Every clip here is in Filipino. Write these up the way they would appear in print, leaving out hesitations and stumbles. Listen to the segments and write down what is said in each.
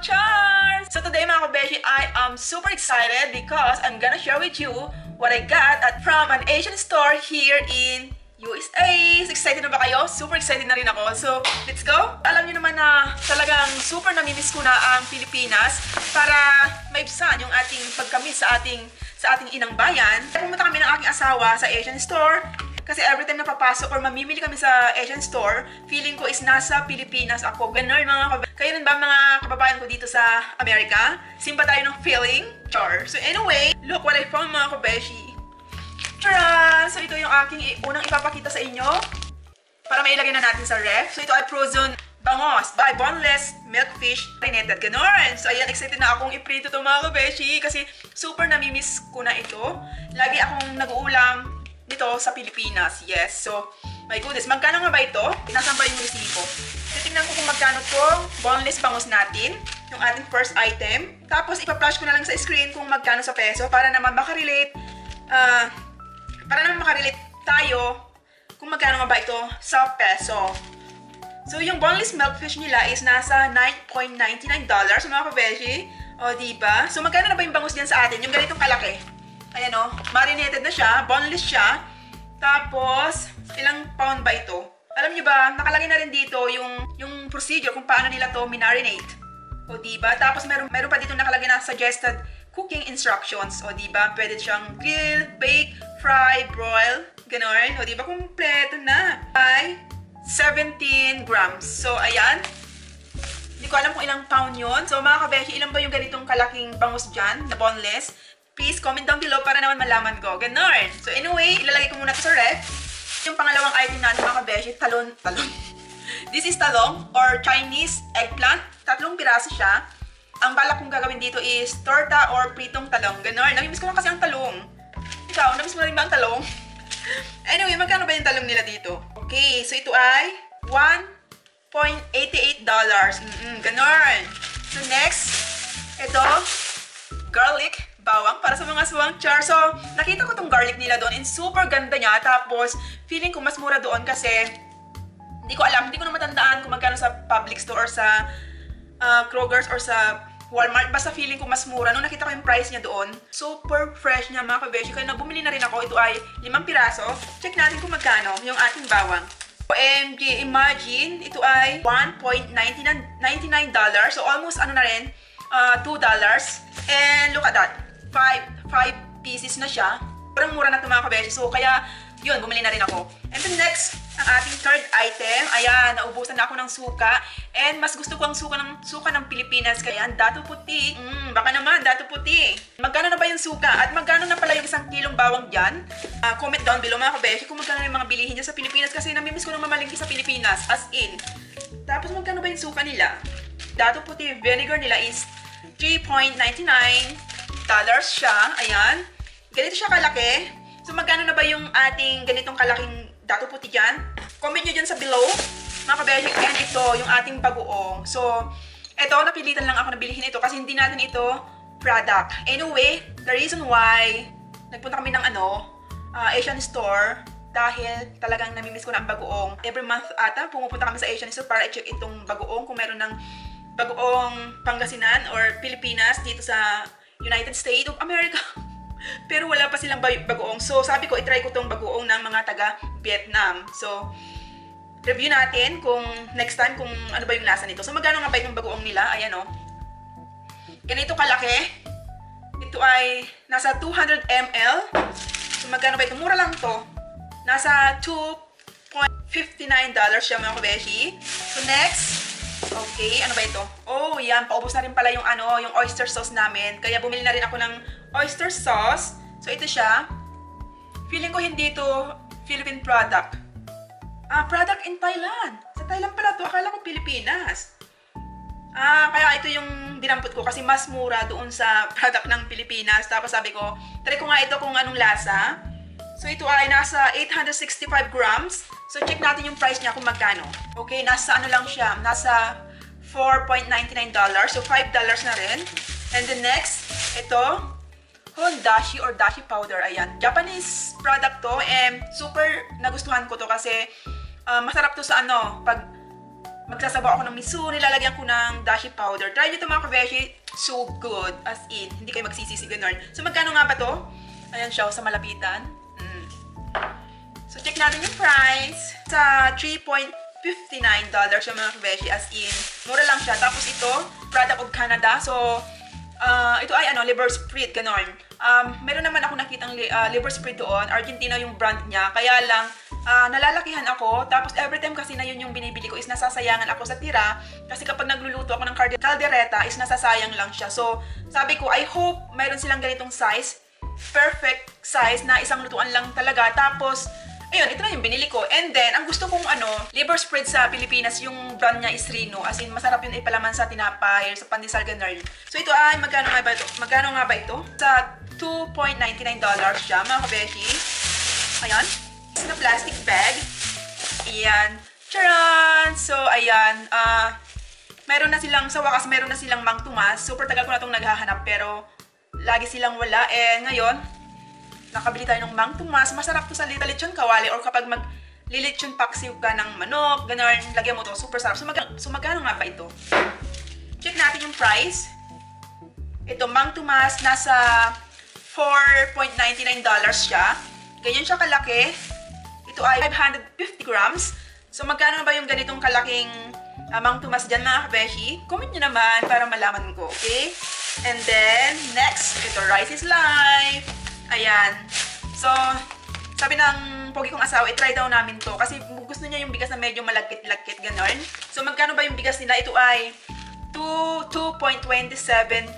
Charles! So today mga kabeshi, I am super excited because I'm gonna share with you what I got from an Asian store here in USA. Excited na ba kayo? Super excited na rin ako. So, let's go! Alam niyo naman na talagang super namimiss ko na ang Pilipinas para maibsan yung ating pagkamiss sa ating inang bayan. Pumunta kami ng aking asawa sa Asian store. Kasi every time na papasok or mamimili kami sa Asian store, feeling ko is nasa Pilipinas ako. Ganun mga kababayan. Kayo rin ba mga kababayan ko dito sa Amerika? Simba tayo ng feeling? Char. So anyway, look what I found mga kabeshi. Tara! So ito yung aking unang ipapakita sa inyo para mailagay na natin sa ref. So ito ay frozen bangos by Boneless Milkfish Marinated. Ganun! So ayan, excited na akong iprito ito mga kabeshi kasi super namimiss ko na ito. Lagi akong nag-uulam dito sa Pilipinas. Yes. So, my goodness. Magkano nga ba ito? Nasaan ba yung resibo? Titignan ko kung magkano itong boneless bangus natin. Yung ating first item. Tapos, ipa-flash ko na lang sa screen kung magkano sa peso para naman makarelate tayo kung magkano nga ba ito sa peso. So, yung boneless milkfish nila is nasa $9.99 mga kabeshi. O, diba? So, magkano na ba yung bangus diyan sa atin? Yung ganitong kalaki. Ayan o, marinated na siya, boneless siya. Tapos, ilang pound ba ito? Alam niyo ba, nakalagay na rin dito yung procedure kung paano nila to minarinate. O diba? Tapos meron pa dito nakalagay na suggested cooking instructions. O diba? Pwede siyang grill, bake, fry, broil, gano'n. O diba? Kumpleto na. Ay, 17 grams. So, ayan. Hindi ko alam kung ilang pound yun. So, mga kabeshi, ilan ba yung ganitong kalaking bangus dyan na boneless? Please comment down below para naman malaman ko. Ganon. So anyway, ilalagay ko muna ito sa ref. Yung pangalawang item natin mga kabeshi, talong. This is talong or Chinese eggplant. 3 piraso siya. Ang balak kong gagawin dito is torta or pritong talong. Ganon. Namimiss ko lang kasi ang talong. Ikaw, namimiss mo na rin ba ang talong? Anyway, magkano ba yung talong nila dito? Okay, so ito ay $1.88. Ganon. So next, ito, garlic. Bawang para sa mga suwang char. So, nakita ko tong garlic nila doon and super ganda niya. Tapos, feeling ko mas mura doon kasi hindi ko alam, hindi ko na matandaan kung magkano sa public store or sa Kroger's or sa Walmart. Basta feeling ko mas mura. Nung nakita ko yung price niya doon, super fresh niya mga kabeshi. Kaya bumili na rin ako. Ito ay 5 piraso. Check natin kung magkano yung ating bawang. OMG, imagine, ito ay $1.99. So, almost ano na rin, $2. And look at that. 5 pieces na siya. Murang-mura na ito mga kabeshi. So, kaya, yun, bumili na rin ako. And then next, ang ating third item. Ayan, naubusan na ako ng suka. And mas gusto ko ang suka ng Pilipinas. Kaya, dato puti. Baka naman, dato puti. Magkano na ba yung suka? At magkano na pala yung 1 kilong bawang dyan? Comment down below mga kabeshi kung magkano yung mga bilihin dyan sa Pilipinas. Kasi namimiss ko nang mamalingki sa Pilipinas. As in. Tapos, magkano ba yung suka nila? Dato puti, vinegar nila is $3.99 siya. Ayan. Ganito siya kalaki. So, magkano na ba yung ating ganitong kalaking dato puti dyan? Comment nyo dyan sa below. Mga kabeshi, and ito, yung ating bagoong. So, ito, napilitan lang ako na bilhin ito kasi hindi natin ito product. Anyway, the reason why nagpunta kami ng Asian store dahil talagang namimiss ko na ang bagoong. Every month ata, pumupunta kami sa Asian store para i-check itong bagoong kung meron ng bagoong Pangasinan or Pilipinas dito sa United States of America. Pero wala pa silang bagoong. So, sabi ko, itry ko tong bagoong ng mga taga-Vietnam. So, review natin kung next time kung ano ba yung lasa nito. So, magkano nga ba itong bagoong nila? Ayan o. Ganito kalaki. Ito ay nasa 200 ml. So, magkano ba ito? Mura lang to. Nasa $2.59 siya mga kabeshi. So, next. Okay, ano ba ito? Oh, yan. Paubos na rin pala yung yung oyster sauce namin. Kaya bumili na rin ako ng oyster sauce. So, ito siya. Feeling ko hindi ito Philippine product. Product in Thailand. Sa Thailand pala to. Akala ko Pilipinas. Kaya ito yung dinampot ko kasi mas mura doon sa product ng Pilipinas. Tapos sabi ko, try ko nga ito kung anong lasa. So, ito ay nasa 865 grams. So, check natin yung price niya kung magkano. Okay, nasa lang siya. Nasa $4.99. So, $5 na rin. And the next, ito, dashi or dashi powder. Ayan. Japanese product to. And super nagustuhan ko to kasi masarap to sa pag magsasabaw ako ng miso, nilalagyan ko ng dashi powder. Try nyo ito mga kabeshi, so good, as in, hindi kayo magsisisi, ganun. So magkano nga ba to? Ayan siya, sa malapitan. So check natin yung price. Sa $3.59 siya mga kabeshi, as in, mura lang siya. Tapos ito, product of Canada. So, ito ay liver spread, ganon. Meron naman ako nakitang liver spread doon. Argentina yung brand niya. Kaya lang, nalalakihan ako. Tapos every time kasi na yun yung binibili ko is nasasayangan ako sa tira. Kasi kapag nagluluto ako ng caldereta is nasasayang lang siya. So, sabi ko, I hope mayroon silang ganitong size. Perfect size na isang lutuan lang talaga. Tapos, ayun, ito na yung binili ko. And then, ang gusto kong liver spread sa Pilipinas, yung brand niya is Rino. As in, masarap yun ipalaman sa tinapay, sa pandesal, ganun. So, ito ay, magkano nga ba ito? Magkano nga ba ito? Sa $2.99 siya, mga kabeshi. Ayan. It's na plastic bag. Ayan. Charan! So, ayan. Meron na silang, sa wakas, meron na silang Mang Tomas. Super tagal ko na itong naghahanap, pero lagi silang wala. And ngayon, nakabili tayo ng Mang Tomas. Masarap to sa lechon kawali or kapag maglilechon paksiw ka ng manok, gano'n, lagyan mo to. Super sarap. So, magkano nga ba ito? Check natin yung price. Ito, Mang Tomas, nasa $4.99 siya. Ganyan siya kalaki. Ito ay 550 grams. So, magkano ba yung ganitong kalaking Mang Tomas dyan, mga kabeshi? Comment nyo naman para malaman ko, okay? And then, next, ito, Rice is Life. Ayan. So, sabi ng pogi kong asawa, i-try daw namin to. Kasi gusto niya yung bigas na medyo malagkit-lagkit, gano'n. So, magkano ba yung bigas nila? Ito ay 2.27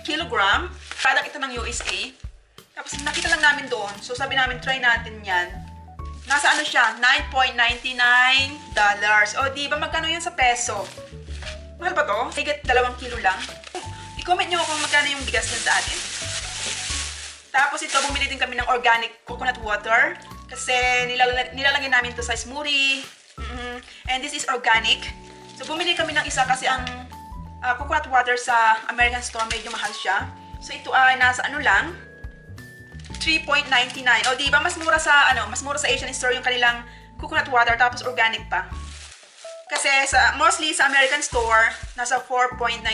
kilogram. Product ito ng USA. Tapos, nakita lang namin doon. So, sabi namin, try natin yan. Nasa ano siya? $9.99. O, di ba magkano yun sa peso? Mahal ba to? Higit 2 kilo lang. I-comment nyo kung magkano yung bigas nyo sa atin. Tapos ito, bumili din kami ng organic coconut water. Kasi nilalagay namin to sa smoothie. And this is organic. So, bumili kami ng isa kasi ang coconut water sa American store, medyo mahal siya. So, ito ay nasa ano lang, $3.99. O, diba? Mas mura sa Asian store yung kanilang coconut water, tapos organic pa. Kasi, mostly sa American store, nasa $4.99,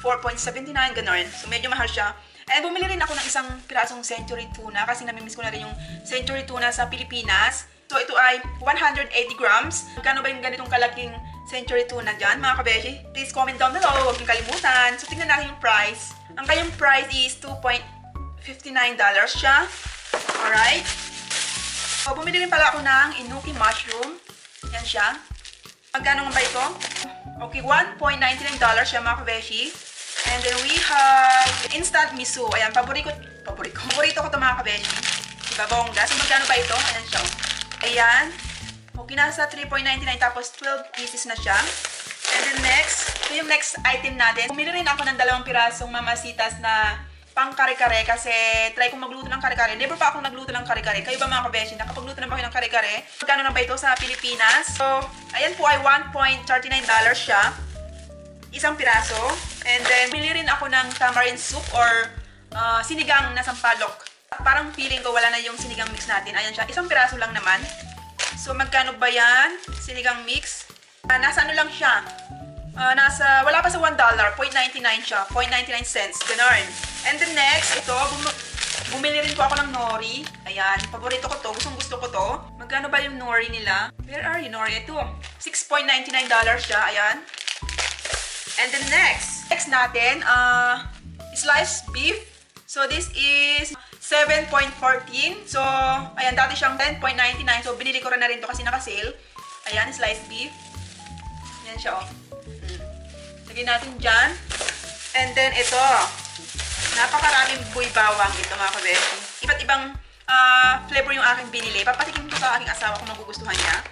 $4.79, gano'n. So, medyo mahal siya. And bumili rin ako ng isang pirasong century tuna kasi namimiss ko na rin yung century tuna sa Pilipinas. So, ito ay 180 grams. Magkano ba yung ganitong kalaking century tuna dyan, mga kabeshi? Please comment down below. Huwag niyong kalimutan. So, tingnan natin yung price. Ang kanyang price is $2.59 siya. Alright. So, bumili rin pala ako ng Inuki mushroom. Yan siya. Magkano nga ba ito? Okay, $1.99 siya, mga kabeshi. And then we have instant miso. Ayan, paborito ko ito, mga kabeshi. Diba, bongga? So, magkano ba ito? Ayan siya. Ayan. Okay, nasa $3.99 tapos 12 pieces na siya. And then next, ito yung next item natin. Bumili rin ako ng 2 pirasong mamasitas na pang kare-kare kasi try kong magluto ng kare-kare. Never pa akong nagluto ng kare-kare. Kayo ba, mga kabeshi? Nakapagluto na ba kayo ng kare-kare? Magkano na ba ito sa Pilipinas? So, ayan po ay $1.39 siya. Isang piraso. And then, bili rin ako ng tamarind soup or sinigang na sampalok. Parang feeling ko wala na yung sinigang mix natin. Ayan siya. Isang piraso lang naman. So, magkano ba yan? Sinigang mix. Nasa ano lang siya? Wala pa sa $1. 0.99 siya. 0.99 cents. Ganon. And then next, ito, bumili rin po ako ng nori. Ayan. Paborito ko to. Gusto ko to. Magkano ba yung nori nila? Where are you, nori? Ito. $6.99 siya. Ayan. And then next natin, sliced beef. So, this is 7.14. So, ayan, dati siyang 10.99. So, binili ko rin na rin to kasi naka-sale. Ayan, sliced beef. Ayan siya, oh. Lagyan natin dyan. And then, ito. Napakaraming buy bawang ito, mga kabeshi. Iba't ibang flavor yung aking binili. Papatikin ko sa aking asawa kung magugustuhan niya.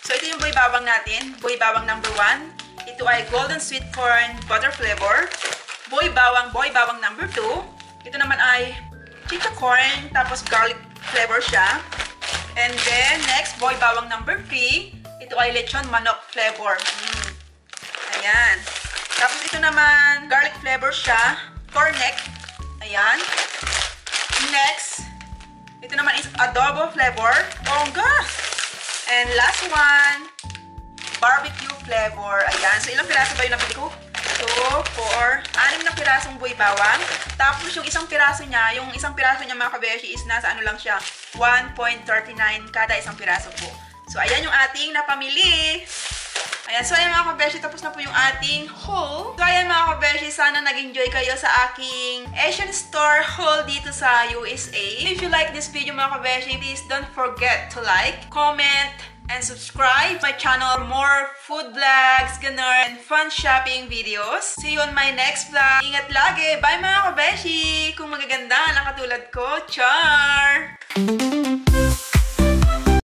So, ito yung buy bawang natin. Buy bawang number 1. Ito ay golden sweet corn butter flavor. Boy bawang number 2. Ito naman ay chicha corn, tapos garlic flavor siya. And then, next, boy bawang number 3. Ito ay lechon manok flavor. Ayan. Tapos ito naman, garlic flavor siya. Cornet. Ayan. Next, ito naman is adobo flavor. Bongga! And last one, barbecue flavor. Ayan. So, ilang piraso ba yung nabili ko? 2, 4, 6 na pirasong buhay bawang. Tapos, yung isang piraso niya mga kabeshi is nasa ano lang siya, 1.39 kada isang piraso po. So, ayan yung ating napamili. Ayan, so ayan mga kabeshi, tapos na po yung ating haul. So ayan mga kabeshi, sana nag-enjoy kayo sa aking Asian store haul dito sa USA. If you like this video mga kabeshi, please don't forget to like, comment, and subscribe my channel. More food vlogs, ganon, and fun shopping videos. See you on my next vlog. Ingat lagi. Bye mga kabeshi! Kung magaganda na katulad ko, char!